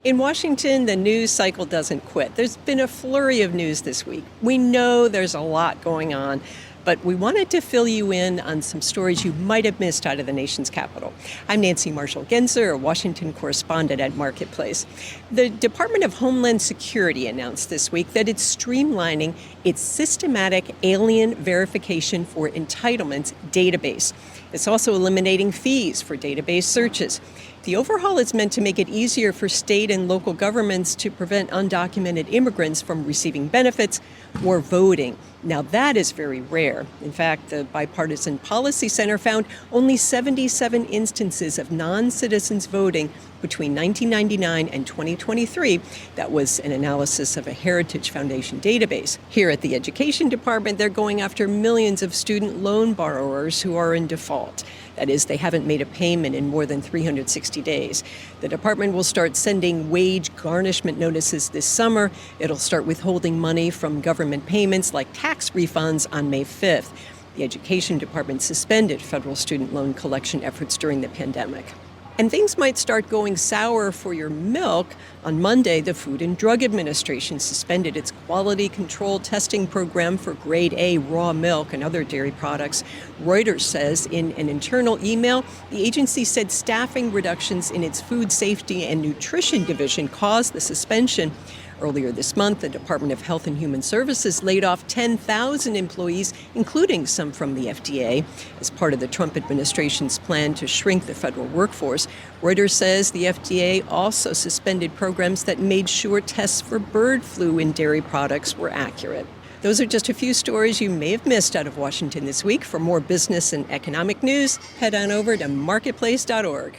In Washington, the news cycle doesn't quit. There's been a flurry of news this week. We know there's a lot going on, but we wanted to fill you in on some stories you might have missed out of the nation's capital. I'm Nancy Marshall-Genzer, a Washington correspondent at Marketplace. The Department of Homeland Security announced this week that it's streamlining its systematic alien verification for entitlements database. It's also eliminating fees for database searches. The overhaul is meant to make it easier for state and local governments to prevent undocumented immigrants from receiving benefits or voting. Now, that is very rare. In fact, the Bipartisan Policy Center found only 77 instances of non-citizens voting between 1999 and 2023. That was an analysis of a Heritage Foundation database. Here at the Education Department, they're going after millions of student loan borrowers who are in default. That is, they haven't made a payment in more than 360 days. The department will start sending wage garnishment notices this summer. It'll start withholding money from government payments like tax refunds on May 5th. The Education Department suspended federal student loan collection efforts during the pandemic. And things might start going sour for your milk. On Monday, the Food and Drug Administration suspended its quality control testing program for grade A raw milk and other dairy products. Reuters says in an internal email, the agency said staffing reductions in its food safety and nutrition division caused the suspension. Earlier this month, the Department of Health and Human Services laid off 10,000 employees, including some from the FDA, as part of the Trump administration's plan to shrink the federal workforce. Reuters says the FDA also suspended programs that made sure tests for bird flu in dairy products were accurate. Those are just a few stories you may have missed out of Washington this week. For more business and economic news, head on over to marketplace.org.